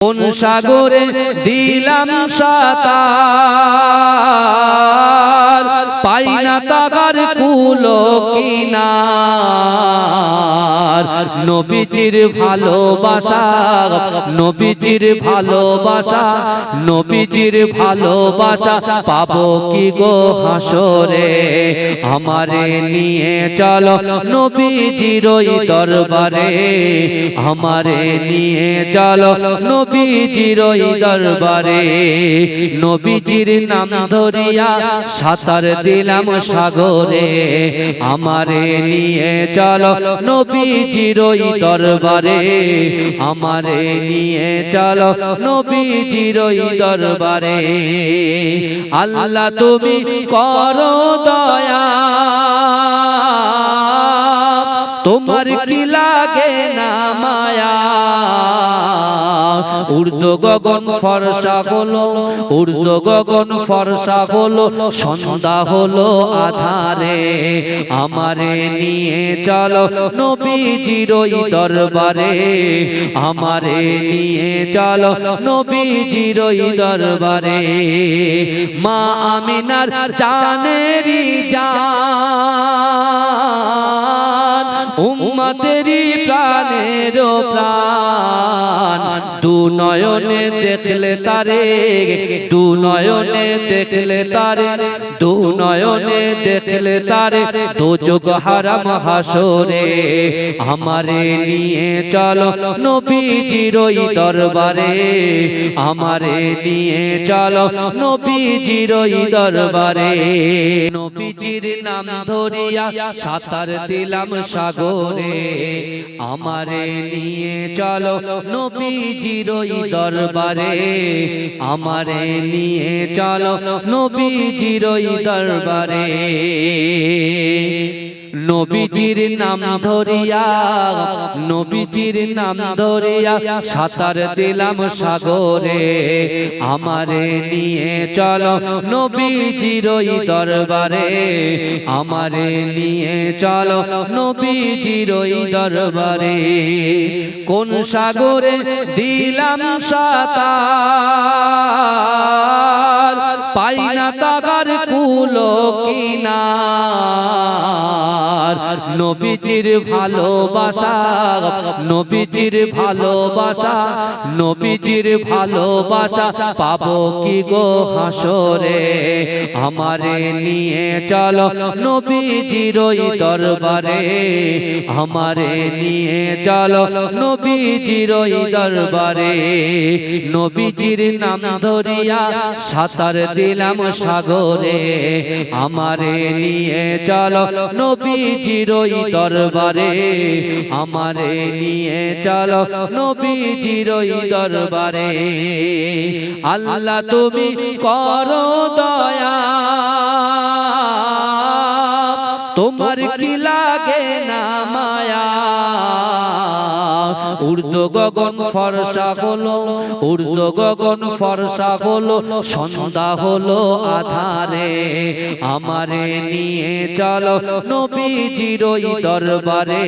কোন সাগরে দিলাম সাঁতার, পাই না তাগার কুলো কিনার। নবীজির ভালোবাসা, নবীজির ভালোবাসা, নবীজির ভালোবাসা পাবো কি গো হাসরে। আমারে নিয়ে চলো নবীজির ওই দরবারে, আমারে নিয়ে চলো নবীজির ওই দরবারে। নবীজির নাম ধরিয়া সাঁতার দিলাম সাগরে, আমারে নিয়ে চলো নবীজির ওই দরবারে, আমারে নিয়ে চলো নবীজির ওই দরবারে। আল্লাহ তুমি করো দয়া, তোমার কি লাগে না মায়া। উর্দু গগন ফর্সা হলো, উর্দু গগন ফর্সা হলো, সন্ধ্যা হলো আধারে। আমারে নিয়ে চলো নবীজির ওই দরবারে, আমারে নিয়ে চলো নবীজির ওই দরবারে। মা আমিনার জানেরি জান, উম্মতেরি প্রাণের প্রাণ। দু নয়নে দেখলে তারে, দু নয়নে দেখলে তারে, দু নয়নে দেখলে তারে, দোজখ হারাম হাসরে। আমারে নিয়ে চলো নবীজির ওই দরবারে, আমারে নিয়ে চলো নবীজির ওই দরবারে। নবীজির নাম ধরিয়া সাঁতার দিলাম সাগরে, আমারে নিয়ে চলো নবীজির ওই দরবারে, আমারে নিয়ে চলো নবীজির ওই দরবারে। নবীজির নাম ধরিয়া, নবীজির নাম ধরিয়া সাঁতার দিলাম সাগরে, আমারে নিয়ে চলো নবীজির ওই দরবারে, আমারে নিয়ে চলো নবীজির ওই দরবারে। কোন সাগরে দিলাম সাঁতার, পাই না তাগার কুলো কিনার। নবীজির ভালোবাসা, নবীজির ভালোবাসা, নবীজির ভালোবাসা পাবো কি গো হাসরে। আমারে নিয়ে চলো নবীজির ওই দরবারে, আমারে নিয়ে চলো নবীজির ওই দরবারে। নবীজির নাম ধরিয়া সাঁতার দিলাম সাগরে, আমারে নিয়ে চলো নবীজির ওই দরবারে, আমারে নিয়ে চলো নবীজির ওই দরবারে। আল্লাহ তুমি করো দয়া, তোমার কি লাগে না মায়া। উর্দু গগন ফর্সা হলো, উর্দু গগন ফর্সা হলো, সন্ধ্যা হলো আধারে। আমারে নিয়ে চলো নবীজির ওই দরবারে,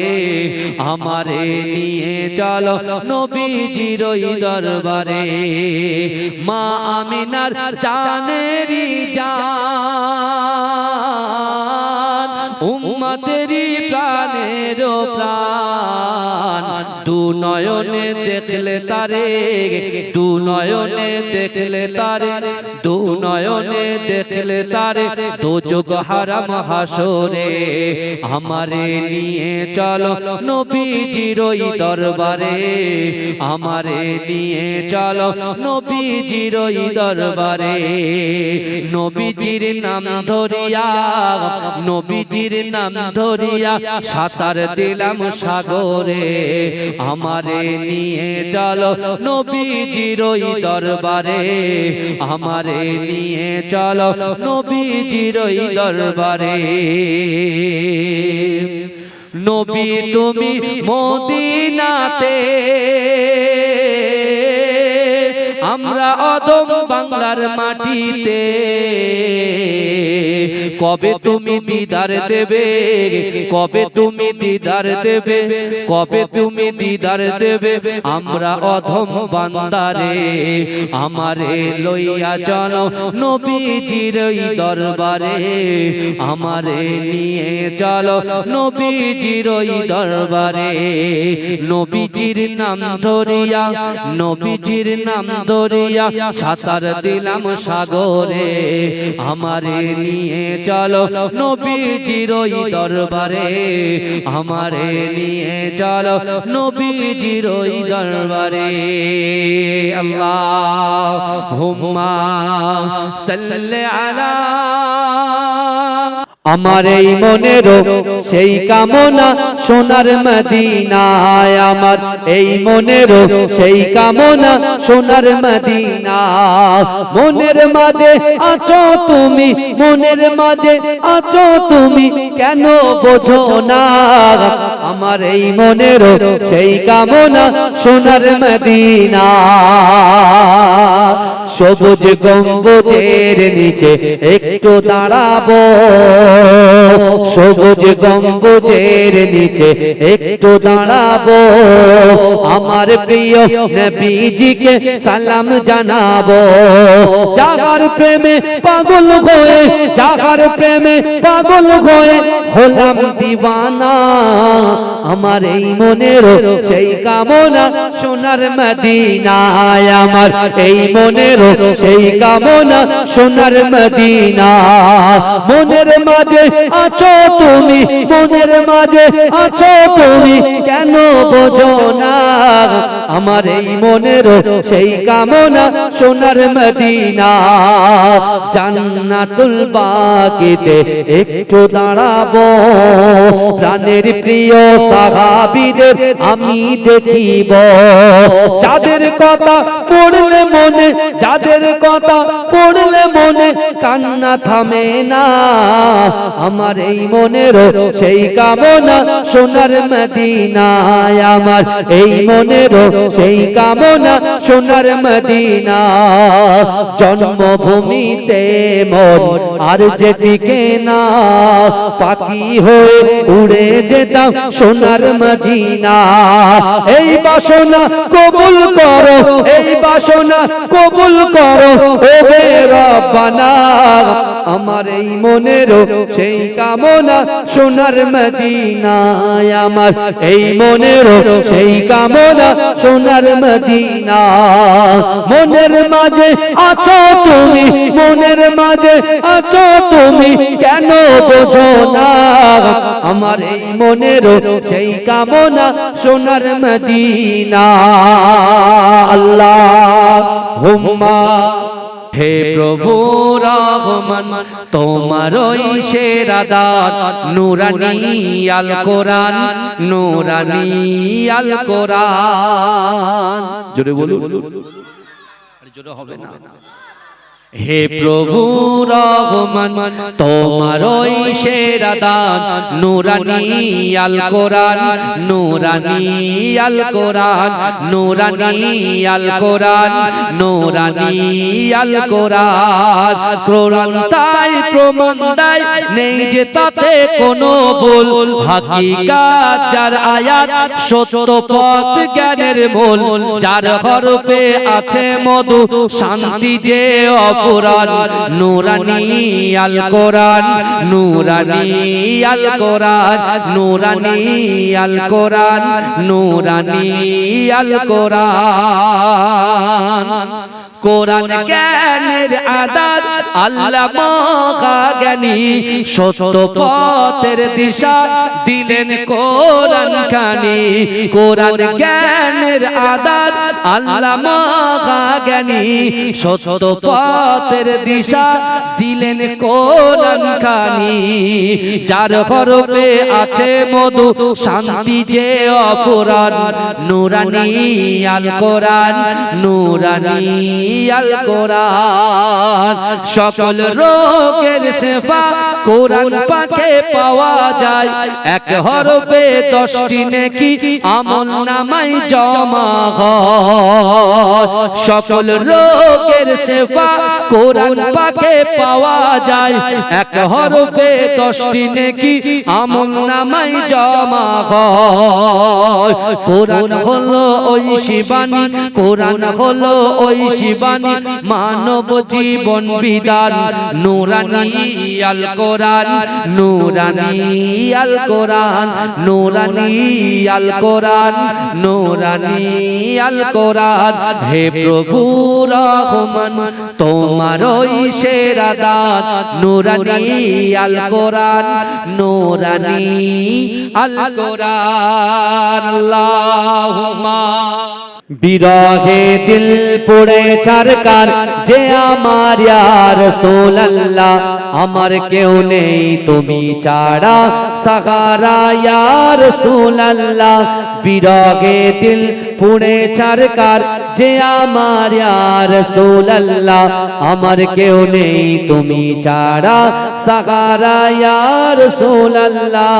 আমারে নিয়ে চলো নবীজির ওই দরবারে। মা আমিনার জানেরি জান, উম্মতেরি প্রাণের প্রাণ। দু নয়নে দেখলে তারে, দু নয়নে দেখলে তারে, দু নয়নে দেখলে তারে, দোজখ হারাম হাসরে। আমারে নিয়ে চলো নবীজির ওই দরবারে, আমারে নিয়ে চলো নবীজির ওই দরবারে। নবীজির নাম ধরিয়া, নবীজির নাম ধরিয়া সাঁতার দিলাম সাগরে, আমারে নিয়ে চলো নবীজির ওই দরবারে, আমারে নিয়ে চলো নবীজির ওই দরবারে। নবী তুমি মদিনাতে, আমরা অদম বাংলার মাটিতে। কবে তুমি দিদার দেবে, কবে তুমি দিদার দেবে, কবে তুমি দিদার দেবে আমরা অধম বান্দারে। আমারে লইয়া চলো নবীজির দরবারে, আমারে নিয়ে চলো নবীজির দরবারে। নবীজির নাম ধরিয়া, নবীজির নাম ধরিয়া সাঁতার দিলাম সাগরে। আমারে নিয়ে চলো নবীজির দরবারে, আমারে নিয়ে চলো নবীজির দরবারে। আল্লাহুম্মা সাল্লি আলা। আমার এই মনেরও সেই কামনা সোনার মদিনায়, আমার এই মনেরও সেই কামনা সোনার মদিনা। মনের মাঝে আছো তুমি, মনের মাঝে আছো তুমি, কেন বোঝো না? আমার এই মনেরও সেই কামনা সোনার মদিনা। সবুজ গম্বুজের নিচে একটু দাঁড়াবো, সবুজ গম্বুজের নিচে একটু দাঁড়াবো। আমার প্রিয় নবীজিকে সালাম জানাবো। যাহার প্রেমে পাগল হয়ে, যাহার প্রেমে পাগল হয়ে হলাম দিওয়ানা। আমার এই মনের সেই কামনা সোনার মদিনায়, আমার এই মনের সেই কামনা সোনার মদিনা। মনের মাঝে আছো তুমি, মনের মাঝে আছো তুমি, কেন বোঝো না? আমার এই মনের সেই কামনা সোনার মদিনা। জান্নাতুল বাকিতে একটু দাঁড়াবো, প্রাণের প্রিয় সাহাবীদের আমি দেখিব। যাদের কথা পড়লে মনে, যাদের কথা পড়লে মনে কান্না থামে না। আমার এই মনের সেই কামনা সোনার মদিনায়, আমার এই মনের সেই কামনা সোনার মদিনা। জন্মভূমিতে মন আর যে টিকে না, পাখি হয়ে উড়ে যেতাম সোনার মদিনা। এই বাসনা কবুল করো, এই বাসনা কবুল করো ও হে রব্বানা। আমার এই মনের সেই কামনা সোনার মদিনায়, আমার এই মনের সেই কামনা সোনার মদিনা। মনের মাঝে আছো তুমি, মনের মাঝে আছো তুমি, কেন বোঝো না? আমার এই মনের সেই কামনা সোনার মদিনা। আল্লাহুম্মা। হে প্রভু রহমান তোমার ওই সেরা দান, নূরানী আল কোরআন, নূরানী আল কোরআন। জোরে বলুন, জোরে হবে না। হে প্রভু রহমান তোমার ওই সেরা দান, নূরানী আল কোরআন, নূরানী আল কোরআন, নূরানী আল কোরআন, নূরানী আল কোরআন। কোরআন তাই প্রমাণ দেয় নেই যে তাতে কোনো ভুল, হাকিকাত যার আয়াত সত্য পথ জ্ঞানের মূল। যার হরফে আছে মধু শান্তি যে কোরআন, নূরানী আল কোরআন, নূরানী আল কোরআন, নূরানী আল কোরআন, নূরানী আল কোরআন। কোরআন জ্ঞানের আদাত আল্লামা জ্ঞানী, সত্য পথের দিশা দিলেন কোরআন খানি। কোরআন জ্ঞানের আদাত আল্লামা জ্ঞানী, সত্য পথের দিশা দিলেন কোরআন খানি। যার হরফে আছে মধু শান্তি যে অপরাণ, নূরানী আল কোরআন, নূরানী আল কোরআন। সকল রোগের শেফা কোরআন পাকে পাওয়া যায়, এক হরফে 10টি নেকি আমল নামায় জমা হয়। সকল রোগের শেফা কোরআন পাকে পাওয়া যায় এক হরফে 10টি নেকি আমলনামায় জমা হয় কোরআন হলো ওই শিবানী কোরআন হলো ওই শিবানী মানব জীবন বিধান নূরানী আল কোরআন নূরানী আল কোরআন নূরানী আল কোরআন নূরানী আল কোরআন হে প্রভু রহমান তোমার ওই সেরা দান নূরানী আল কোরআন নূরানী আল কোরআন আল্লাহুম্মা বিরহে দিল পুড়ে ছারকার যে আমার ইয়া রাসূলুল্লাহ আমার কেউ নেই তুমি ছাড়া সাহারা ইয়া রাসূলুল্লাহ বিরহে দিল পুড়ে ছারকার যে আমার ইয়া রাসূলুল্লাহ আমার কেউ নেই তুমি ছাড়া সাহারা ইয়া রাসূলুল্লাহ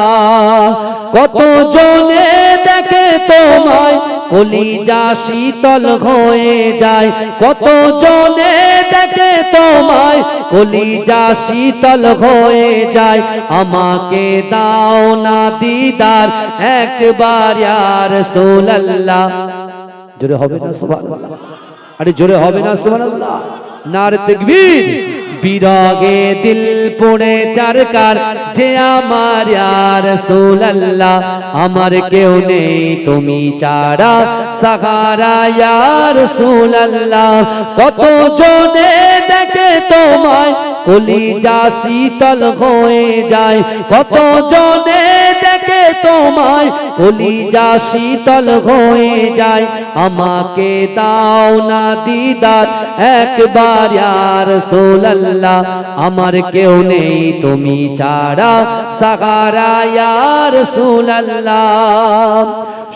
কত জনে দেখে তোমায় কলিজা শীতল হয়ে যায় কত জনে দেখে তোমায় কলিজা শীতল হয়ে যায় আমাকে দাও না দিদার একবার ইয়া রাসূলুল্লাহ জোরে হবে না সুবহানাল্লাহ আরে জোরে হবে না সুবহানাল্লাহ নারে তাকবীর বিরহে দিল পুড়ে ছারকার যে আমার ইয়া রাসূলুল্লাহ আমার কেউ নেই তুমি ছাড়া সাহারা ইয়া রাসূলুল্লাহ কত জনে দেখে তোমায় কলিজা শীতল হয়ে যায় কত জনে দেখে তোমায় কলিজা শীতল হয়ে যায় আমাকে দাও না দিদার একবার ইয়া রাসূলুল্লাহ আমার কেউ নেই তুমি ছাড়া সাহারা ইয়া রাসূলুল্লাহ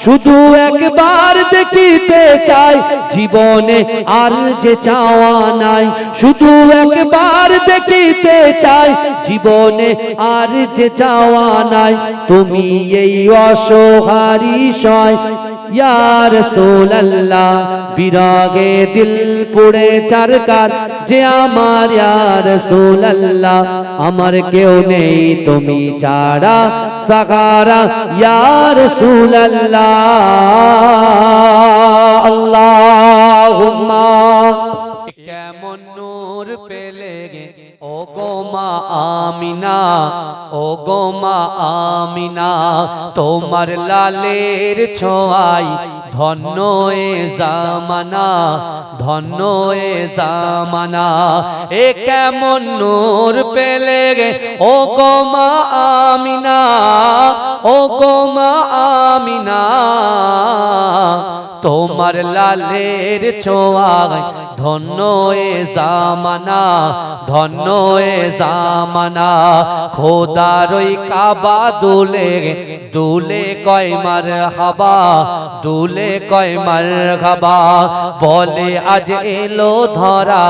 শুধু একবার দেখিতে চাই জীবনে আর যে চাওয়া নাই শুধু একবার দেখিতে চাই জীবনে আর যে চাওয়া নাই তুমি এই অসহারি সয় ইয়া রাসূলুল্লাহ বিরহে দিল পুড়ে ছারকার যে আমার ইয়া রাসূলুল্লাহ আমার কেউ নেই তুমি ছাড়া সাহারা ইয়া রাসূলুল্লাহ আল্লাহুম্মা কেমন নূর পেলে ও গো মা আমিনা ও গো মা আমিনা তোমার লালের ছোঁয়ায় ধন্য এ জামানা ধন্য এ জামানা এ কেমন নূর পেলে ও গো মা আমিনা ও গো মা আমিনা তোমার লালের ছোঁয়ায় ধন্য এ জামানা ধন্য এ জামানা খোদার ওই কাবা দুলে দুলে কয় মারহাবা দুলে কয় মারহাবা বলে আজ এলো ধরা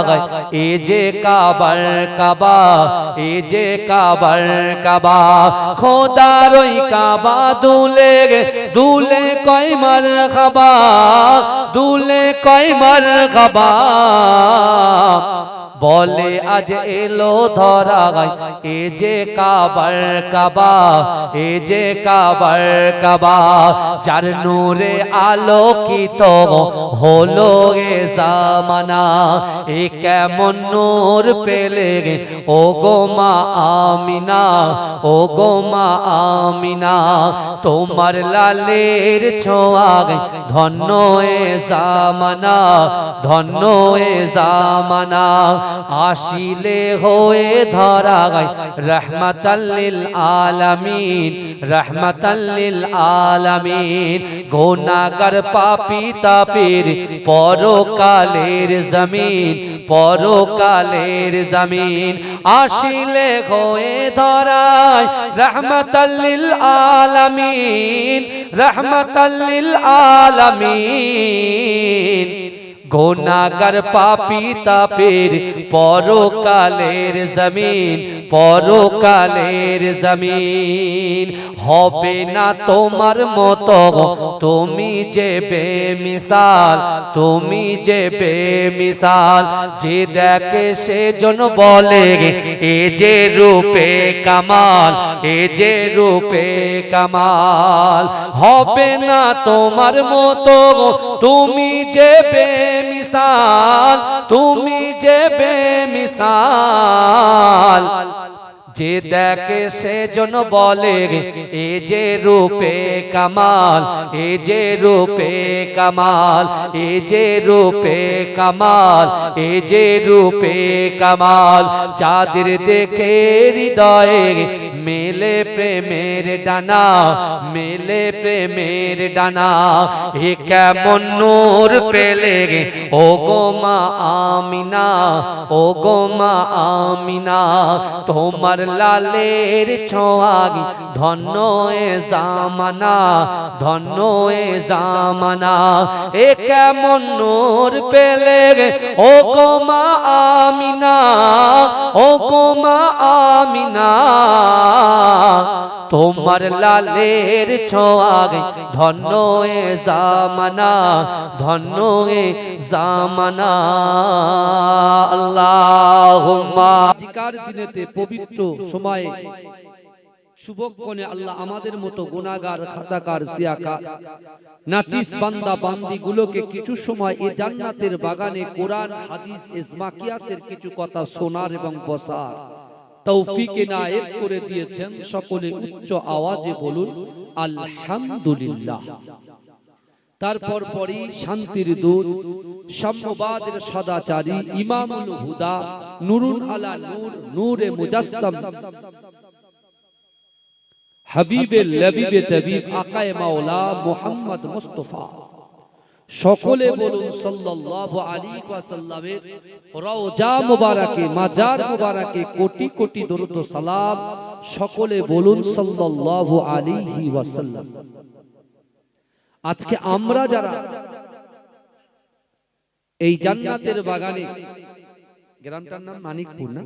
এ যে কাবার কাবা এ যে কাবার কাবা খোদার ওই কাবা দুলে দুলে কয় মারহাবা দুলে কয় মারহাবা বলে আজ এলো ধরা এ যে কাবার কাবা এ যে কাবার কাবা যার নূরে আলোকিত হলো এ জামানা এ কেমন নূর পেলে ও গো মা আমিনা ও গো মা আমিনা তোমার লালের ছোঁয়ায় ধন্য এ জামানা ধন্য এ জামানা আসিলে হয়ে ধরা রহমাতাল লিল আলামিন রহমাতাল লিল আলামিন গুনাহগার পাপী তাপীর পরকালের জমিন পরকালের জমিন আসিলে হয়ে ধরা রহমাতাল লিল আলামিন রহমাতাল লিল আলামিন গুনাহগার পাপী তাপীর পরকালের জমিন পরকালের জমিন। হবে না তোমার মতো, তুমি যে বেমিসাল, তুমি যে বেমিসাল। যে দেখে সেজন বলে এ যে রূপে কামাল, এ যে রূপে কামাল। হবে না তোমার মতো, তুমি যে বেমিসাল, তুমি যে বেমিসাল। যে দেখে সেজন বলে এ যে রূপে কামাল, এ যে রূপে কামাল, এ যে রূপে কামাল, এ যে রূপে কামাল। যাদের দেখে হৃদয়ে মেলে প্রেমের ডানা, মেলে প্রেমের ডানা। এ কেমন নূর পেলে ও গো মা আমিনা, ও গো মা আমিনা। তোমার লালের ছোঁয়া ধন্য এ জামানা, ধন্য এ জামানা। এ কেমন নূর পেলে ও গো মা আমিনা, ও গো মা আমিনা। তোমার লালের ছোঁয়া ধন্য এ জামানা, ধন্য এ জামানা। আল্লাহুম্মা। আজিকার দিনেতে পবিত্র সময়ে শুভক্ষণে আল্লাহ আমাদের মতো গুনাহগার, খাতাকার, সিয়াকার, নাচিস বান্দা বান্দি গুলোকে কিছু সময় এই জান্নাতের বাগানে কোরআন, হাদিস, ইজমা, কিয়াসের কিছু কথা শোনার এবং বসার তৌফিক এনায়েত করে দিয়েছেন। সকলে উচ্চ আওয়াজে বলুন আলহামদুলিল্লাহ। তারপর পরই শান্তির দূত, সাম্যবাদের সদাচারী, ইমামুল হুদা, নূরুন আলা নূর, নূরে মুজাসসাম, হাবিবে লবিবে তবিব, আকায়ে মাওলা মুহাম্মদ মুস্তাফা। সকলে বলুন সাল্লাল্লাহু আলাইহি ওয়াসাল্লামের রওজা মুবারাকে, মাজার মুবারাকে কোটি কোটি দরুদ ও সালাম। সকলে বলুন সাল্লাল্লাহু আলাইহি ওয়াসাল্লাম। আজকে আমরা যারা এই জান্নাতের বাগানে, গ্রামটার নাম মানিকপুর না,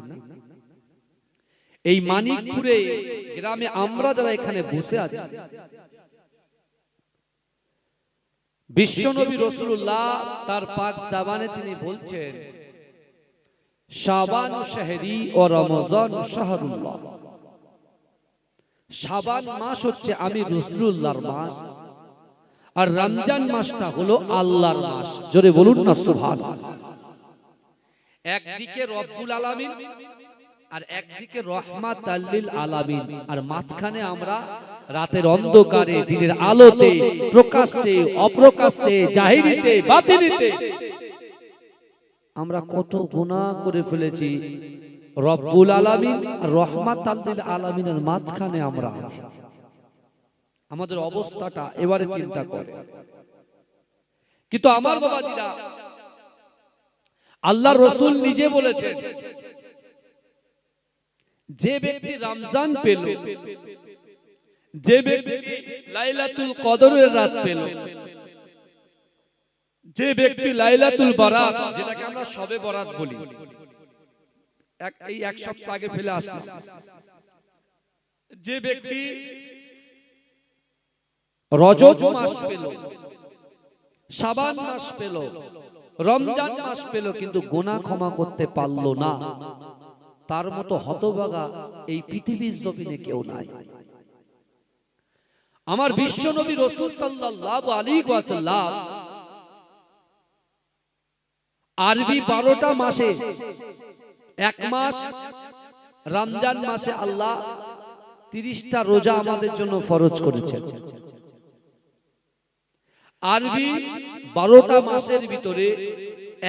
এই মানিকপুরে গ্রামে আমরা যারা এখানে বসে আছি, বিশ্বনবী রাসূলুল্লাহ তার পাক জাবানে তিনি বলছেন শাবান শাহরি ও রমজান শাহরুল্লাহ। শাবান মাস হচ্ছে আমি রাসূলুল্লাহর মাস, আর রমজান মাসটা হলো আল্লাহর মাস। জোরে বলুন না সুবহানাল্লাহ। একদিকে রব্বুল আলামিন আর একদিকে রহমাতাল লিল আলামিন, আর মাঝখানে আমরা রাতের অন্ধকারে দিনের আলোতে, প্রকাশ্যে অপ্রকাশ্যে, জাহিরিতে বাতিনিতে আমরা কত গুনাহ করে ফেলেছি। রব্বুল আলামিন আর রহমাতাল লিল আলামিনের মাঝখানে আমরা আছি। আমাদের অবস্থাটা এবারে চিন্তা করে। কিন্তু আমার বাবাজিরা, আল্লাহর রাসূল নিজে বলেছেন যে ব্যক্তি রমজান পেল, যে ব্যক্তি লাইলাতুল কদরের রাত পেল, যে ব্যক্তি লাইলাতুল বারাত, যেটাকে আমরা শবে বরাত বলি, এই এক সপ্তাহ আগে ফেলে আসলো, যে ব্যক্তি রজব মাস পেল, শাবান মাস পেল, রমজান মাস পেল, কিন্তু গুনাহ ক্ষমা করতে পারল না, তার মতো হতভাগা এই পৃথিবীর জমিনে কেউ নাই। আমার বিশ্বনবী রাসূল সাল্লাল্লাহু আলাইহি ওয়াসাল্লাম আরবি 12টা মাসে এক মাস রমজান মাসে আল্লাহ 30টা রোজা আমাদের জন্য ফরজ করেছেন। আরবি 12টা মাসের ভিতরে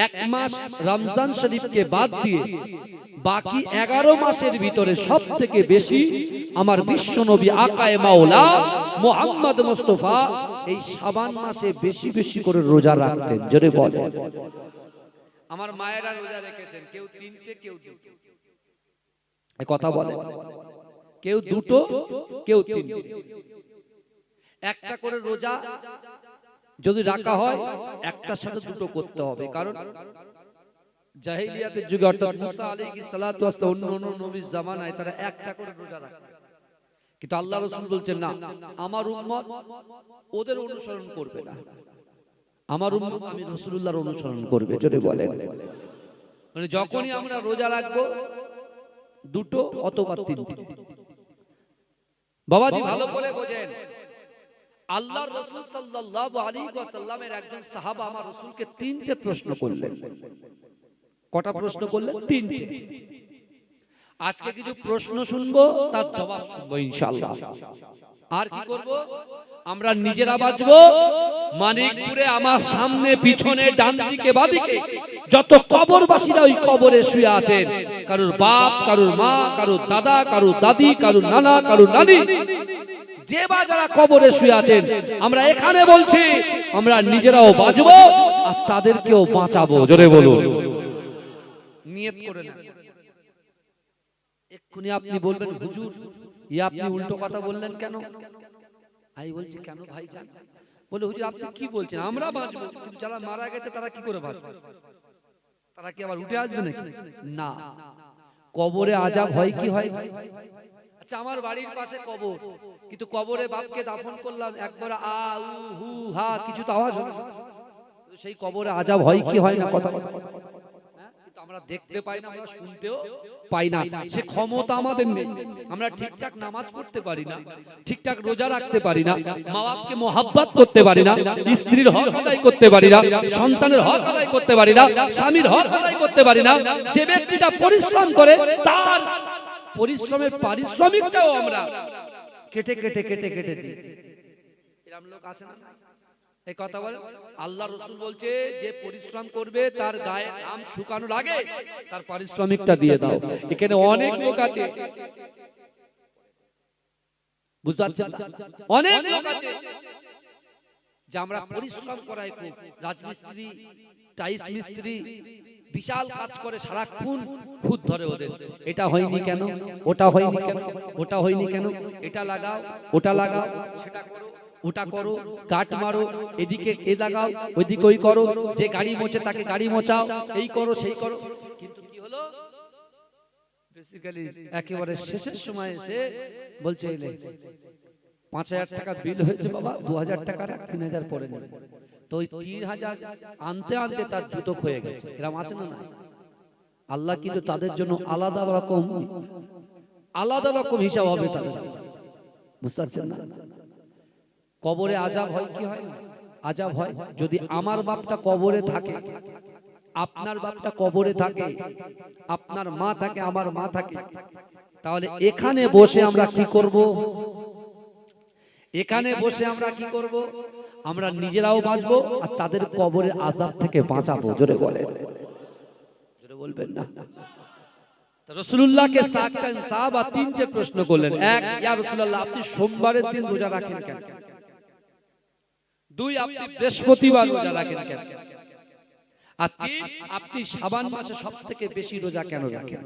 এক মাস রমজান শরীফকে বাদ দিয়ে বাকি 11 মাসের ভিতরে সবথেকে বেশি আমার বিশ্বনবী আকায়ে মাওলা মুহাম্মদ মুস্তাফা এই শাবান মাসে বেশি বেশি করে রোজা রাখতেন। জোরে বলেন। আমার মায়েরা রোজা রেখেছেন, কেউ 3টে, কেউ 2টো, এই কথা বলে, কেউ 2টো, কেউ 3টে। একটা করে রোজা যদি রাখা হয় একটার সাথে 2টো করতে হবে, কারণ জাহিলিয়াতের যুগে অর্থাৎ মুসা আলাইহিস সালাতু ওয়াস সালাম অন্য নবীর জামানায় তারা একটা করে রোজা রাখতেন, কিন্তু আল্লাহ রাসূল বলছেন না, আমার উম্মত ওদের অনুসরণ করবে না, আমার উম্মত আমি রাসূলুল্লাহর অনুসরণ করবে। জোরে বলেন। মানে যখনই আমরা রোজা রাখবো দুটো অথবা তিনটে। বাবাজি ভালো করে বোঝেন, আল্লাহর রাসূল সাল্লাল্লাহু আলাইহি ওয়াসাল্লামের একজন সাহাবা আমার রাসূলকে তিনটে প্রশ্ন করলেন। কটা প্রশ্ন করলেন? তিনটে। আজকে কিছু প্রশ্ন শুনবো, তার জবাব শুনবো ইনশাআল্লাহ। আর কি করব? আমরা নিজেরা বাঁচবো। মানিকপুরে আমার সামনে পিছনে ডান দিকে বাদিকে যত কবরবাসীরা ওই কবরে শুয়ে আছেন, কারুর বাপ, কারুর মা, কারুর দাদা, কারুর দাদি, কারুর নানা, কারুর নানি, যে বা যারা কবরে শুয়ে আছেন, আমরা এখানে বলছি আমরা নিজেরাও বাঁচবো আর তাদেরকেও বাঁচাবো। জোরে বলুন। নিয়ত করে নেন। এক্ষুনি আপনি বলবেন, হুজুর আপনি উল্টো কথা বললেন কেন? আমি বলছি কেন ভাইজান? বলে হুজুর আপনি কি বলছেন? আমরা বাঁচবো, কিন্তু যারা মারা গেছে তারা কি করে বাঁচবে? তারা কি আবার উঠে আসবে নাকি? না। কবরে আযাব হয় কি হয়? আচ্ছা, আমার বাড়ির পাশে কবর, কিন্তু কবরে বাপকে দাফন করলাম, একবার আ উ হু হা কিছু তো আওয়াজ হলো, সেই কবরে আযাব হয় কি হয় না? কথা আমরা দেখতে পাই না, আমরা শুনতেও পাই না। সে ক্ষমতা আমাদের নেই। আমরা ঠিকঠাক নামাজ পড়তে পারি না, ঠিকঠাক রোজা রাখতে পারি না, মা বাপকে মোহাব্বত করতে পারি না, স্ত্রীর হক আদায় করতে পারি না, সন্তানের হক আদায় করতে পারি না, স্বামীর হক আদায় করতে পারি না। যে ব্যক্তিটা পরিশ্রম করে তার পরিশ্রমের পারিশ্রমিকটাও আমরা কেটে কেটে কেটে কেটে দিই। এরকম লোক আছে না? এই কথা বলে আল্লাহ রাসূল বলছে, যে পরিশ্রম করবে তার গায়ে ঘাম শুকানোর আগে তার পারিশ্রমিকটা দিয়ে দাও। এখানে অনেক লোক আছে, বুঝতে পারছেন? অনেক লোক আছে যে আমরা পরিশ্রম করাই, খুব রাজমিস্ত্রি, টাইলস মিস্ত্রি, বিশাল কাজ করে, সারাক্ষণ খুদ ধরে ওদের। এটা হয়নি কেন, ওটা হয়নি কেন, ওটা হয়নি কেন, এটা লাগাও, ওটা লাগাও, সেটা করো, ওটা করো, কাট মারো, এদিকে এ লাগাও, ওইদিকে ওই করো, যে গাড়ি মোছে তাকে গাড়ি মোছাও, এই করো সেই করো। কিন্তু কি হলো? বেসিক্যালি একেবারে শেষের সময় এসে বলছে, এলে ৫,০০০ টাকা বিল হয়েছে বাবা, ২,০০০ টাকা রাখ, ৩,০০০ পরে নেবে। তো ওই ৩,০০০ আনতে আনতে তার জুতো ক্ষয়ে গেছে। এরকম আছে না? আল্লাহ কিন্তু তাদের জন্য আলাদা রকম হিসাব হবে তাদের। বুঝতে পারছেন না? কবরে আযাব হয় কি হয় না? আযাব হয়। যদি আমার বাপটা কবরে থাকে, আপনার বাপটা কবরে থাকে, আপনার মা থাকে, আমার মা থাকে, তাহলে এখানে বসে আমরা কি করব? এখানে বসে আমরা কি করব? আমরা নিজেরাও বাঁচবো আর তাদের কবরের আযাব থেকে বাঁচাবো। জোরে বলেন। জোরে বলবেন না? রাসূলুল্লাহকে সাহাবা তিনটে প্রশ্ন করলেন। এক, ইয়া রাসূলুল্লাহ আপনি সোমবারের দিন রোজা রাখেন কেন? দুই, আপনি বৃহস্পতিবার রোজা রাখেন কেন? আর তিন, আপনি শাবান মাসে সবথেকে বেশি রোজা কেন রাখেন?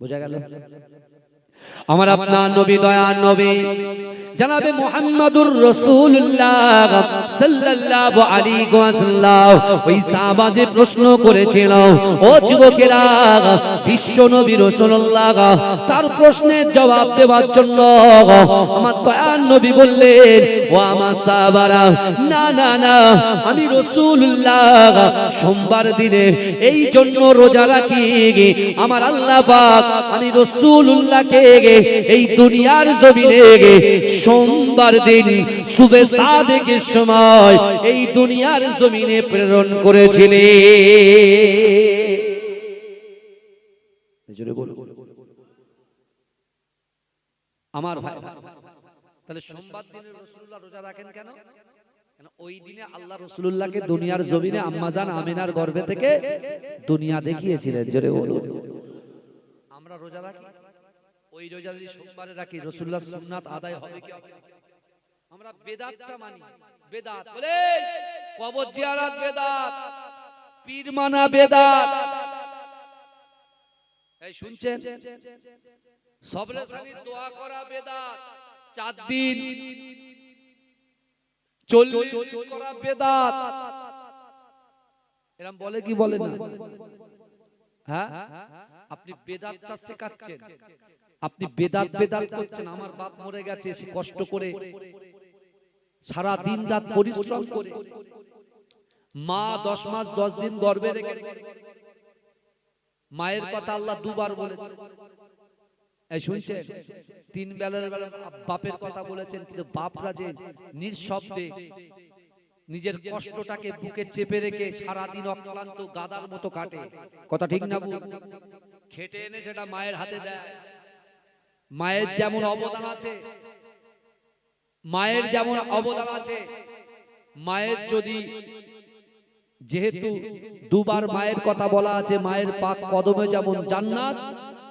বোঝা গেল? আমার আপনার নবী, দয়ার নবী জনাবে মুহাম্মদুর রাসূলুল্লাহ সাল্লাল্লাহু আলাইহি ওয়াসাল্লাম ওই সাহাবা যে প্রশ্ন করেছিল, ও যুবকেরা, বিশ্ব নবী রাসূলুল্লাহ তার প্রশ্নের জবাব দেওয়ার জন্য আমার দয়ার নবী বললেন, ও আমার সাহাবারা, না না না, আমি রাসূলুল্লাহ সোমবার দিনে এই জন্য রোজা রাখি, আমার আল্লাহ পাক আমি রাসূলুল্লাহকে এই দুনিয়ার জমিনে সোমবার দিন সুবে সাদেকের সময় এই দুনিয়ার জমিনে প্রেরণ করেছিলেন। আমার ভাই, তাহলে সোমবার দিনে রাসূলুল্লাহ রোজা রাখেন কেন? ওই দিনে আল্লাহ রাসূলুল্লাহকে দুনিয়ার জমিনে আম্মাজান আমিনার গর্ভে থেকে দুনিয়া দেখিয়েছিলেন। জোরে বলুন। আমরা রোজা রাখি, ওই রোজা যদি সোমবারে রাখি, রাসূলুল্লাহ সুন্নাত আদায় হবে কি হবে? আমরা বেদাতটা মানি। বেদাত বলে কবর জিয়ারত বেদাত, পীর মানা বেদাত। এই শুনছেন? সবরে সালির দোয়া করা বেদাত, 4 দিন 40 দিন করা বেদাত। এরকম বলে কি বলে না? হ্যাঁ, আপনি বেদাতটা শেখাচ্ছেন, আপনি বেদাত করছেন। আমার বাপ মরে গেছে, সে কষ্ট করে সারা দিন রাত পরিশ্রম করে, মা 10 মাস 10 দিন গর্ভে রেখেছে, মায়ের কথা আল্লাহ দুবার বলেছে। এই শুনছেন, 3 বেলার বেলা বাপের কথা বলেছেন, কিন্তু বাপরা যে নিঃশব্দে নিজের কষ্টটাকে বুকে চেপে রেখে সারাদিন অক্লান্ত গাদার মতো কাটে। কথা ঠিক না? খেটে এনে সেটা মায়ের হাতে দেয়। মায়ের যেমন অবদান আছে, মায়ের যেমন অবদান আছে, মায়ের যদি, যেহেতু দুবার মায়ের কথা বলা আছে, মায়ের পাক কদমে যেমন জান্নাত,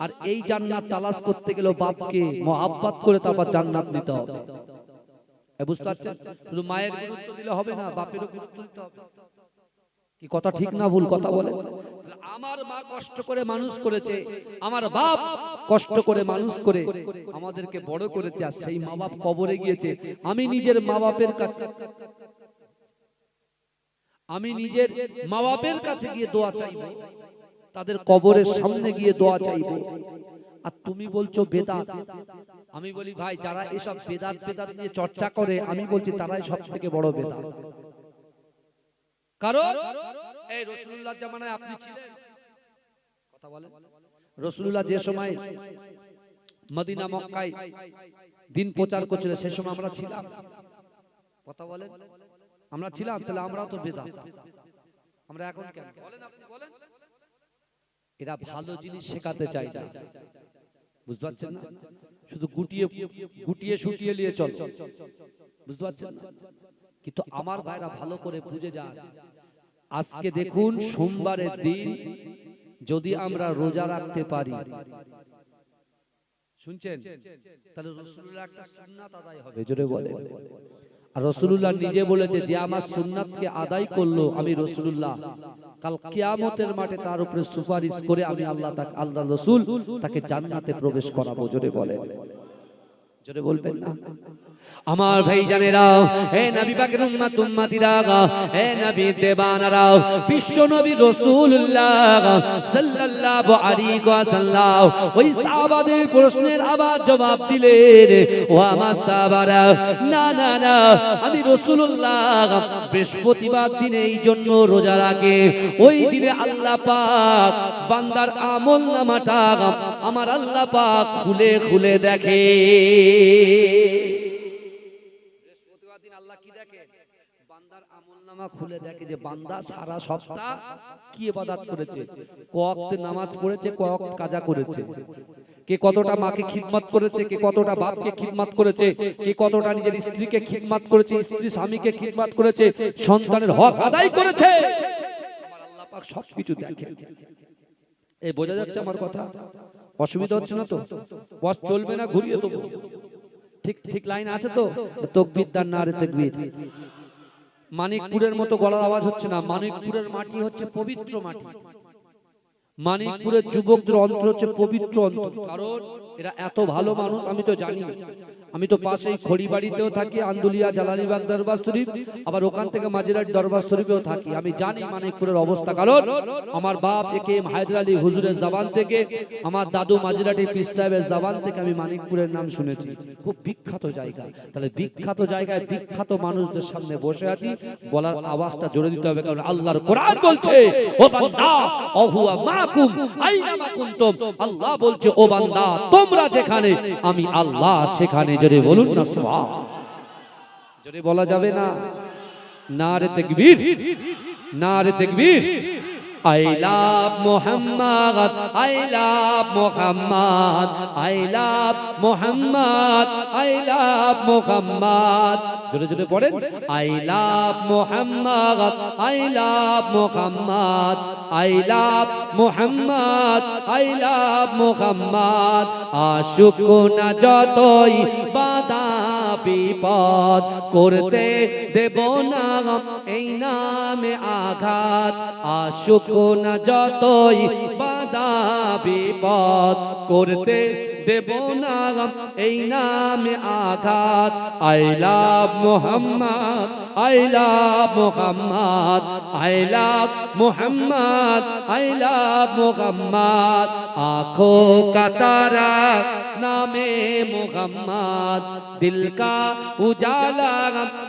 আর এই জান্নাত তালাশ করতে গেলে বাপকে মহব্বত করে তারপর জান্নাত নিতে হবে। বুঝতে পারছেন? শুধু মায়ের গুরুত্ব দিলে হবে না, বাপেরও গুরুত্ব দিতে হবে। কি কথা ঠিক না ভুল কথা বলে? আমার মা কষ্ট করে মানুষ করেছে, আমার বাপ কষ্ট করে মানুষ করে আমাদেরকে বড় করেছে, আর সেই মা বাপ কবরে গিয়েছে। আমি নিজের মা বাপের কাছে, আমি নিজের মা বাপের কাছে গিয়ে দোয়া চাইবো, তাদের কবরের সামনে গিয়ে দোয়া চাইবো, আর তুমি বলছো বেদাত। আমি বলি ভাই, যারা এসব বেদাত নিয়ে চর্চা করে, আমি বলছি তারাই সব থেকে বড় বেদাত। কারণ এই রাসূলুল্লাহর জামানায় আপনি ছিলেন, কথা বলেন, রাসূলুল্লাহ যে সময় মদিনা মক্কায় দিন প্রচার করছিল, সে সময় আমরা ছিলাম। কথা বলেন, আমরা ছিলাম, তাহলে আমরাও তো বেদাত। আমরা এখন কেন বলেন, আপনি বলেন? এরা ভালো জিনিস শেখাতে চায় না, বুঝতে পারছেন না? শুধু গুটিয়ে শুটিয়ে নিয়ে চল, বুঝতে পারছেন না? কিন্তু আমার ভাইরা ভালো করে বুঝে যান। আজকে দেখুন, সোমবারের দিন যদি আমরা রোজা রাখতে পারি, শুনছেন, তাহলে রাসূলুল্লাহ একটা সুন্নাত আদায় হবে। জোরে বলে। আর রাসূলুল্লাহ নিজে বলেছে, যে আমার সুন্নাতকে আদায় করলো, আমি রাসূলুল্লাহ কাল কিয়ামতের মাঠে তার উপরে সুপারিশ করে আমি আল্লাহ রাসূল তাকে জান্নাতে প্রবেশ করাবো। জোরে বলেন, জোরে বলবেন না? আমার ভাই জানেরা, হে নবী পাকের উম্মত উম্মতিরা, হে নবী দেবানারা, বিশ্ব নবী রাসূলুল্লাহ সাল্লাল্লাহু আলাইহি ওয়াসাল্লাম ওই সাহাবাদের প্রশ্নের আবার জবাব দিলেন, ও আমার সাহাবারা, না না না, আমি রাসূলুল্লাহ বৃহস্পতিবার দিনে এই জন্য রোজা রাখে, ওই দিনে আল্লাহ পাক বান্দার আমলনামাটা আমার আল্লাহ পাক খুলে খুলে দেখে। খুলে দেখে যে বান্দা সারা সপ্তাহ কি ইবাদত করেছে, কওয়াক্ত নামাজ পড়েছে, কওয়াক্ত কাজা করেছে, কে কতটা মাকে খিদমত করেছে, কে কতটা বাপকে খিদমত করেছে, কে কতটা নিজের স্ত্রীকে খিদমত করেছে, স্ত্রী স্বামীকে খিদমত করেছে, সন্তানের হক আদায় করেছে। আমার আল্লাহ পাক সবকিছু দেখে। এই বোঝা যাচ্ছে আমার কথা? অসুবিধা হচ্ছে না তো? বস চলবে না, ঘুরিয়ে দেবো। ঠিক ঠিক লাইন আছে তো? তাকবীর দান, নারে তাকবীর। মানিকপুরের মতো গলার আওয়াজ হচ্ছে না। মানিকপুরের মাটি হচ্ছে পবিত্র মাটি, মানিকপুরের যুবকদের অন্তর হচ্ছে পবিত্র অন্তর। কারণ এরা এত ভালো মানুষ, আমি তো জানি। আমি তো পাশেই খড়িবাড়িতেও থাকি, আন্দুলিয়া জালালিবাগ দরবার শরীফ, আবার ওখান থেকে মাঝিরাট দরবার শরীফেও থাকি। আমি জানি মানিকপুরের অবস্থা, কারণ আমার বাপ একে এম হায়দার আলী হুজুরের জবান থেকে, আমার দাদু মাঝিরাটি পীর সাহেবের জবান থেকে আমি মানিকপুরের নাম শুনেছি। খুব বিখ্যাত জায়গা। তাহলে বিখ্যাত জায়গায় বিখ্যাত মানুষদের সামনে বসে আছি, বলার আওয়াজটা জোরে দিতে হবে, কারণ আল্লাহর কোরআন বলছে, ও বান্দা ওহুয়া মাকুম আইনামা কুনতুম, আল্লাহ বলছে, ও বান্দা তোমরা যেখানে, আমি আল্লাহ সেখানে। জোরে বলুন না সুবহান। জোরে বলা যাবে না? নারে তাকবীর, নারে তাকবীর। I love Muhammad, I love Muhammad, I love Muhammad, I love Muhammad. জোরে জোরে পড়েন, I love Muhammad, I love Muhammad, I love Muhammad, I love Muhammad. আশুক না যতই বাধা বিপদ, করতে দেব না এই নামে আঘাত। আশুক না যতই বাধা বিপদ, করতে দেব না এই নামে আঘাত। I love Mohammad, I love Mohammad, I love Mohammad, I love Mohammad. आँखों का तारा नामे मोहम्मद, दिल का उजाला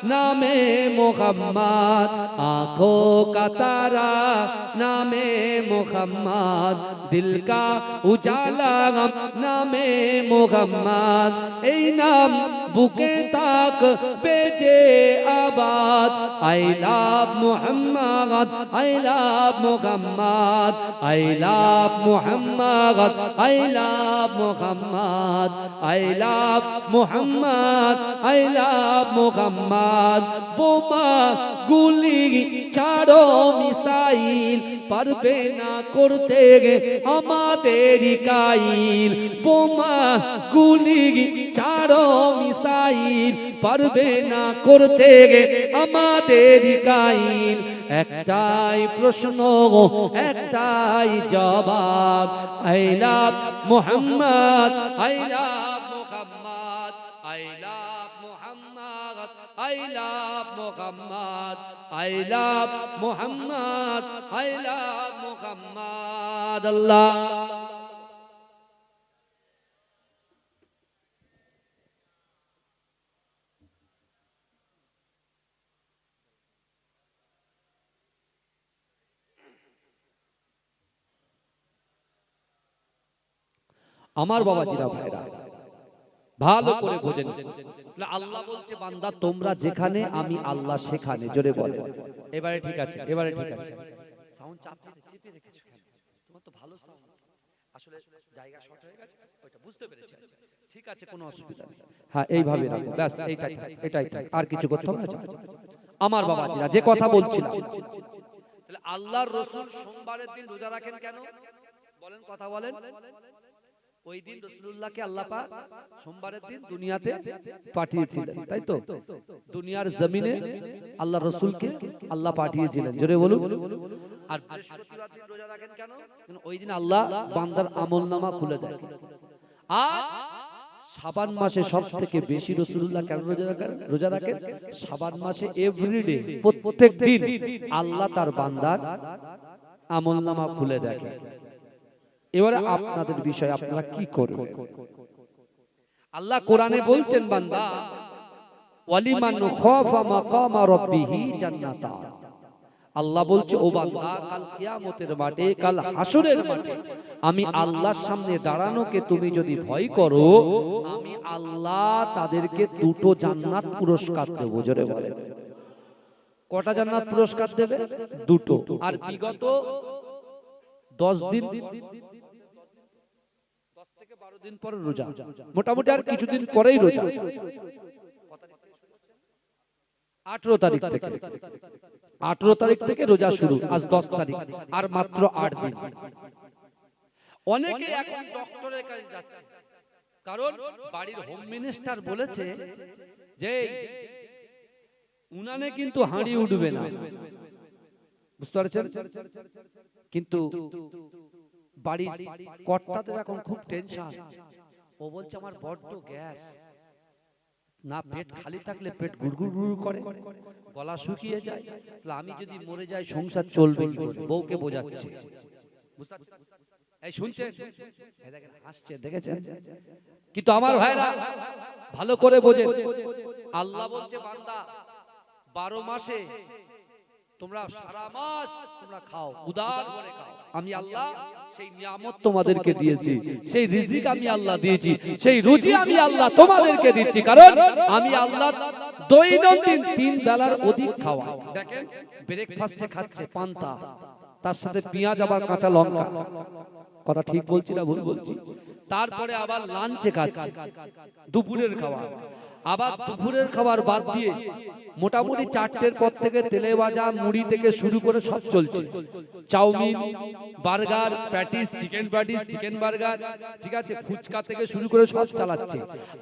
नामे मोहम्मद। आँखों का तारा नामे मोहम्मद, दिल का उजाला नामे मोहम्मद। ए नाम बुके ताक बेजे आबाद। आई लाभ मोहम्मद, आई लाभ मोहम्मद, आई लाभ मोहम्मद, आई लाभ मोहम्मद, आई लाभ मोहम्मद, आई लाभ मोहम्मद। बोमा गुली ছাড়ো মিসাইল পারবে না করতে গে আমাদের কাইল। বোমা গুলি ছাড়ো মিসাইল পারবে না করতে গে আমাদের কাইল। একটাই প্রশ্ন একটাই জবাব, I love Mohammad, I love Mohammad, I love Mohammad, I love Mohammad, I love Mohammad, I love Mohammad. Allah আমার বাবাজিরা ভাইরা ভালো করে বোঝেন। আল্লাহ বলছে বান্দা তোমরা যেখানে আমি আল্লাহ সেখানে। জোরে বলে এবারে ঠিক আছে, এবারে ঠিক আছে। সাউন্ড চেপে রেখেছো কেন? তোমার তো ভালো সাউন্ড, আসলে জায়গা শর্ট হয়ে গেছে, ওইটা বুঝতে পেরেছি। ঠিক আছে, কোনো অসুবিধা নেই। হ্যাঁ এইভাবে রাখো, ব্যাস এইটাই থাক, এটাই থাক, আর কিছু করতে হবে না। আমার বাবাজিরা যে কথা বলছিলাম, তাহলে আল্লাহর রাসূল সোমবারের দিন রোজা রাখেন কেন বলেন? কথা বলেন। ওই দিন রাসূলুল্লাহকে আল্লাহ পাক সোমবারের দিন দুনিয়াতে পাঠিয়েছিলেন, তাই তো? দুনিয়ার জমিনে আল্লাহ রাসূলকে আল্লাহ পাঠিয়েছিলেন, জোরে বলুন। আর বৃহস্পতিবার দিন রোজা রাখেন কেন? কারণ ওই দিন আল্লাহ বান্দার আমলনামা খুলে দেন। আর শাবান মাসে সবথেকে বেশি রাসূলুল্লাহ কেন রোজা রাখেন? শাবান মাসে এভরিডে প্রত্যেক দিন আল্লাহ তার বান্দার আমলনামা খুলে দেখে। এবারে আপনাদের বিষয় আপনারা কি করবেন? আল্লাহ কোরআনে বলছেন বান্দা ওয়ালিমান খাফা মাকামা রাব্বিহি জান্নাতান। আল্লাহ বলছে ও বান্দা কাল কিয়ামতের মাঠে, কাল হাসরের মাঠে আমি আল্লাহর সামনে দাঁড়ানোকে তুমি যদি ভয় করো, আমি আল্লাহ তাদেরকে দুটো জান্নাত পুরস্কার দেব। জোরে বলেন কটা জান্নাত পুরস্কার দেবে? দুটো। আর বিগত 10 দিন 10 থেকে 12 দিন পরে রোজা, মোটামুটি আর কিছুদিন পরেই রোজা। 18 তারিখ থেকে রোজা শুরু, আজ 10 তারিখ, আর মাত্র 8 দিন। অনেকে এখন ডক্টরের কাছে যাচ্ছে, কারণ বাড়ির হোম মিনিস্টার বলেছে যে উনানে কিন্তু হাঁড়ি উঠবে না, বুঝতে পারছেন? কিন্তু বাড়ির কর্তাদের এখন খুব টেনশন। ও বলছে আমার বড্ড গ্যাস, না পেট খালি থাকলে পেট গুড়গুড় গুড় করে, গলা শুকিয়ে যায়, তাহলে আমি যদি মরে যাই সংসার চলবে কি করে? বউকে বোঝাচ্ছে। এই শুনছেন, এই দেখেন হাসছে, দেখেছেন? কিন্তু আমার ভাইরা ভালো করে বোঝে, আল্লাহ বলছে বান্দা 12 মাসে তোমরা সারা মাস তোমরা খাও, উদার করে খাও। আমি আল্লাহ সেই নিয়ামত তোমাদেরকে দিয়েছি, সেই রিজিক আমি আল্লাহ দিয়েছি, সেই রুজি আমি আল্লাহ তোমাদেরকে দিচ্ছি, কারণ আমি আল্লাহ দৈনন্দিন 3 বেলার অধিক খাওয়া। দেখেন ব্রেকফাস্টে খাচ্ছে পান্তা, তার সাথে পেঁয়াজ আবার কাঁচা লঙ্কা। কথা ঠিক বলছি না ভুল বলছি? তারপরে আবার লাঞ্চে খাচ্ছে, দুপুরের খাওয়া, আবার দুপুরের খাবার বাদ দিয়ে মোটামুটি 4টের পর থেকে তেলে ভাজা মুড়ি থেকে শুরু করে সব চলছে। Chowmein, burger, patties, chicken patties, chicken burger, ঠিক আছে, ফুচকা থেকে শুরু করে সব চালাচ্ছে।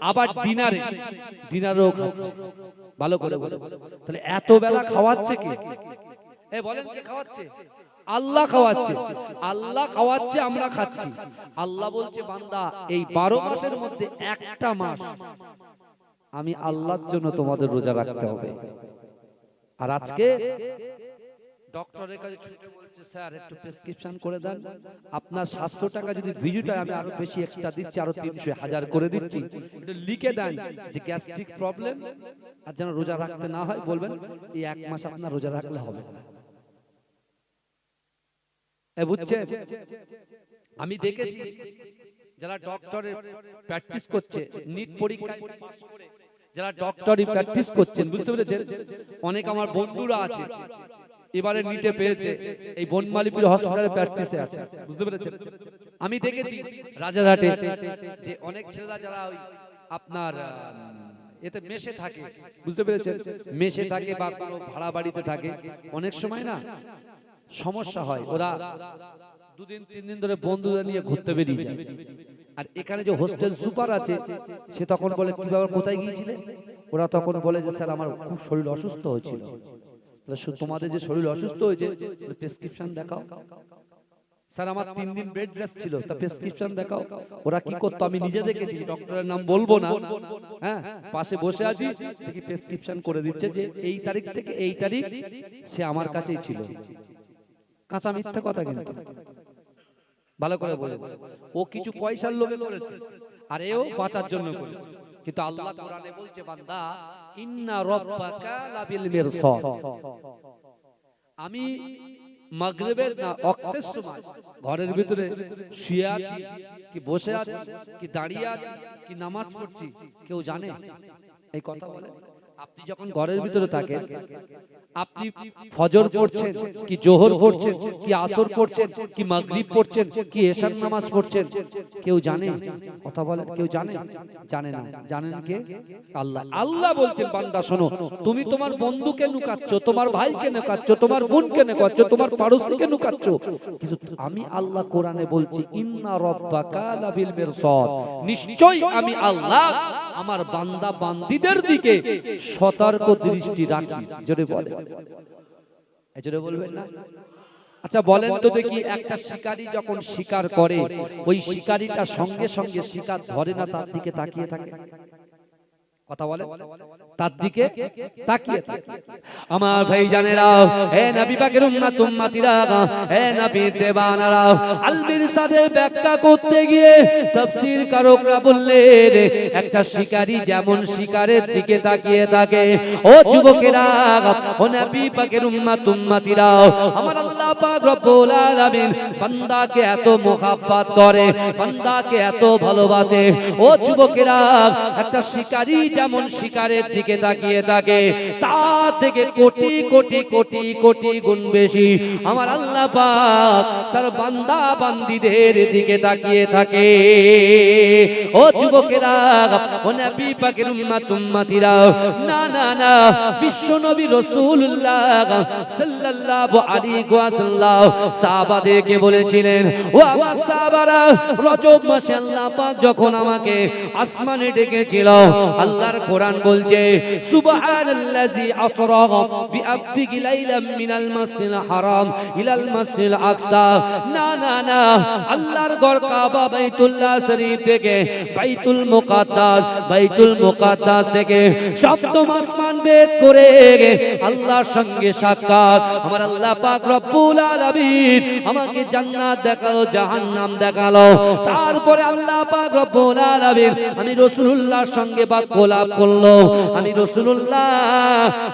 আবার ডিনারেও খাচ্ছে। ভালো করে বলে, তাহলে এত বেলা খাওয়াচ্ছে কে? বলেন কে খাওয়াচ্ছে? আল্লাহ খাওয়াচ্ছে, আল্লাহ খাওয়াচ্ছে, আমরা খাচ্ছি। আল্লাহ বলছে বান্দা এই 12 মাসের মধ্যে একটা মাস আমি আল্লাহর জন্য তোমাদের রোজা রাখতে হবে। আর আজকে ডক্টরের কাছে ছুটে বলছে স্যার একটু প্রেসক্রিপশন করে দেন, আপনার 700 টাকা যদি ভিজিট হয় আমি আরো বেশি এক্সট্রা দিচ্ছি, আরো 300 1000 করে দিচ্ছি, একটু লিখে দেন যে গ্যাস্ট্রিক প্রবলেম আর যেন রোজা রাখতে না হয়, বলবেন এই 1 মাস আপনার রোজা রাখলে হবে না। বুঝছেন? আমি দেখেছি যারা ডক্টরে প্র্যাকটিস করছে, নিট পরীক্ষায় পাস করে যারা ডক্টরি প্র্যাকটিস করছেন, বুঝতে পেরেছেন, অনেক আমার বন্ধুরা আছে এবারে নিটে পেয়েছে, এই বনমালীপুর হসপিটালে প্র্যাকটিসে আছে, বুঝতে পেরেছেন। আমি দেখেছি রাজারহাটে যে অনেক ছেলেরা যারা ওই আপনার এতে মেশে থাকে, বুঝতে পেরেছেন, মেশে থাকে বা কোনো ভাড়া বাড়িতে থাকে, অনেক সময় না সমস্যা হয়, ওরা 2 দিন 3 দিন ধরে বন্ধুদের নিয়ে ঘুরতে বেরিয়ে যায়। আর এখানে যে হোস্টেল সুপার আছে সে তখন বলে কি ব্যাপার কোথায় গিয়েছিলে, ওরা তখন বলে যে স্যার আমার খুব শরীর অসুস্থ হয়েছিল। তোমাদের যে শরীর অসুস্থ হয়েছে প্রেসক্রিপশন দেখাও। স্যার আমার 3 দিন বেড রেস্ট ছিল, তা প্রেসক্রিপশন দেখাও। ওরা কি করতো আমি নিজে দেখেছি, ডক্টরের নাম বলবো না, হ্যাঁ, পাশে বসে আছি দেখি প্রেসক্রিপশন করে দিচ্ছে যে এই তারিখ থেকে এই তারিখ সে আমার কাছেই ছিল। কাঁচা মিথ্যা কথা, কিন্তু ভালো করে বলে ও কিছু পয়সার লোভে করেছে আর এও বাঁচার জন্য করেছে। কিন্তু আল্লাহ কোরআনে বলছে বান্দা ইন্না রাব্বাকা লাবিল মিরসাদ, আমি মাগরিবের না ওয়াক্তের সময় ঘরের ভিতরে শুয়ে আছি কি বসে আছি কি দাঁড়িয়ে আছি কি নামাজ পড়ছি কেউ জানে? এই কথা বলে আপনি যখন ঘরের ভিতরে থাকেন, আপনি ফজর পড়ছেন কি জোহর পড়ছেন কি আসর পড়ছেন কি মাগরিব পড়ছেন কি এশার নামাজ পড়ছেন, কেউ জানে? কথা বলেন, কেউ জানে? জানে না। জানেন কে? আল্লাহ। আল্লাহ বলছেন বান্দা শোনো, তুমি তোমার বন্ধুকে নুকাচ্ছ, তোমার ভাইকে নুকাচ্ছ, তোমার বোনকে নুকাচ্ছ, তোমার পাড়োশিকে নুকাচ্ছ, কিন্তু আমি আল্লাহ কোরআনে বলছি ইন্না রাব্বাকা লাবিল মিরসাদ, নিশ্চয়ই আমি আল্লাহ আমার বান্দা বান্দীদের দিকে সতর্ক দৃষ্টি রাখি। জোরে বলে, জোরে বলবেন না? আচ্ছা বলেন তো দেখি, একটা শিকারী যখন শিকার করে ওই শিকারীটা সঙ্গে সঙ্গে শিকার ধরে না, তার দিকে তাকিয়ে থাকে? কথা বলে, তার দিকে তাকিয়ে থাকে। আমার ভাই জানেরা, হে নবী পাকের উম্মত উম্মতিরা, হে নবী দেবানারা, আল মিরসাদের ব্যাখ্যা করতে গিয়ে তাফসীর কারকরা বললেন একটা শিকারী যেমন শিকারের দিকে তাকিয়ে থাকে, ও যুবকেরা, ও নবী পাকের উম্মত উম্মতিরা, আমার আল্লাহ পাক রব্বুল আলামিন বান্দাকে এত মোহাব্বত করে, বান্দাকে এত ভালোবাসে। ও যুবকেরা, একটা শিকারী যেমন শিকারের দিকে তাকিয়ে থাকে, তার থেকে কোটি কোটি কোটি কোটি গুণ বেশি আমার আল্লাহ পাক তার বান্দা বান্দীদের দিকে তাকিয়ে থাকে। ও যুবকেরা, ও নবী পাকের উম্মত উম্মতিরা, না না না, বিশ্ব নবী রাসূলুল্লাহ সাল্লাল্লাহু আলাইহি ওয়াসাল্লাম সাহাবাদেরকে বলেছিলেন, ও আমার সাহাবারা, রজব মাসে আল্লাহ পাক যখন আমাকে আসমানে ডেকেছিল, আল্লাহর কোরআন বলছে সুবহানাল্লাযী আসরা বিআবদিহি লাইলাম মিনাল মাসজিদিল হারাম ইলাল মাসজিদিল আকসা। না না না, আল্লাহর ঘর কাবা বাইতুল্লাহ শরীফ থেকে বাইতুল মুকাদ্দাস থেকে সপ্তম আসমান ভেদ করে আল্লাহর সঙ্গে সাক্ষাৎ। আমার আল্লাহ পাক রব্বুল আলামিন আমাকে জান্নাত দেখালো, জাহান্নাম দেখালো, তারপরে আল্লাহ পাক রব্বুল আলামিন আমি রাসূলুল্লাহর সঙ্গে বাক্যলাপ করলো। আমি রাসূলুল্লাহ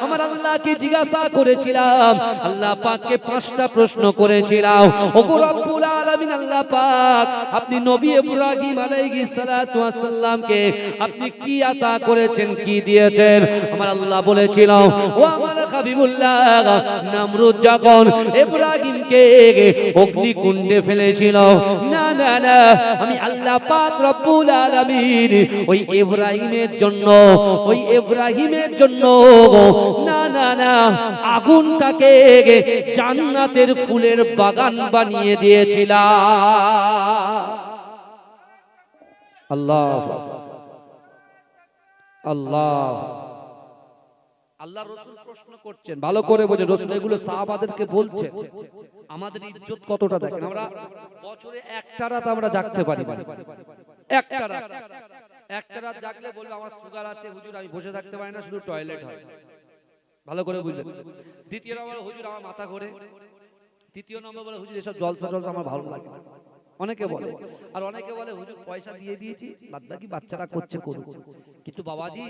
আমার আল্লাহকে জিজ্ঞাসা করেছিলাম, আল্লাহ পাককে 5টা প্রশ্ন করেছিলাম, ওগো রব্বুল আলামিন আল্লাহ পাক আপনি নবী ইব্রাহিম আলাইহিস সালাতু ওয়াস সালামকে আপনি কি আতা করেছেন, কি দিয়েছেন? আমার আল্লাহ বলেছিল, ও আমার হাবিবুল্লাহ, নমরুদ যখন ইব্রাহিমকে অগ্নিকুণ্ডে ফেলেছিল, না না না, আমি আল্লাহ পাক রব্বুল আলামিন ওই ইব্রাহিমের জন্য না না না আগুনটাকে জান্নাতের ফুলের বাগান বানিয়ে দিয়েছিলাম। আল্লাহ আল্লাহ। আল্লাহ রাসূল প্রশ্ন করছেন, ভালো করে বোঝেন, রাসূল এগুলো সাহাবাদেরকে বলছেন আমাদের ইজ্জত কতটা দেখেন। আমরা বছরে একটা রাত আমরা জাগতে পারি না, একটা রাত জাগলে বলবো আমার সুগার আছে হুজুর, আমি বসে থাকতে পারি না, শুধু টয়লেট হয়। ভালো করে বুঝলেন। দ্বিতীয় নম্বর, হুজুর আমার মাথা ঘোরে। তৃতীয় নম্বর বলে, হুজুর এসব জলসা আমার ভালো লাগে না, অনেকে বলে। আর অনেকে বলে, হুজুর পয়সা দিয়ে দিয়েছি, বাদ বাকি বাচ্চারা করছে করুক। কিন্তু বাবাজি,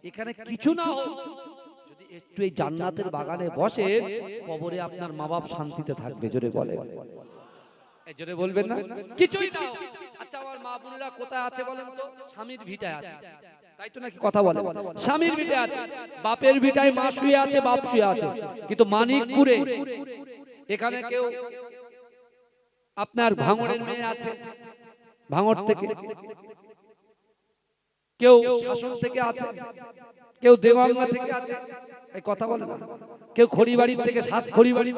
এখানে কিছু না হোক, যদি একটু এই জান্নাতের বাগানে বসে, কবরে আপনার মা বাপ শান্তিতে থাকবে। জোরে বলে, জোরে বলবেন না? কিছুই না হোক। আচ্ছা, আমার মা বোনেরা কোথায় আছে বলেন তো? স্বামীর ভিটায় আছে, তাই তো নাকি? কথা বলে, স্বামীর ভিটায় আছে, বাপের ভিটায় মা শুয়ে আছে, বাপ শুয়ে আছে। কিন্তু মানিকপুরে এখানে কেউ আপনার ভাঙড়ের মেয়ে আছে, ভাঙড় থেকে, কেউ শাসন থেকে আছে, কেউ দেওয়াঙ্গা থেকে আছে, এই কথা বলে না, কেউ খড়িবাড়ির থেকে, সাত খড়িবাড়ি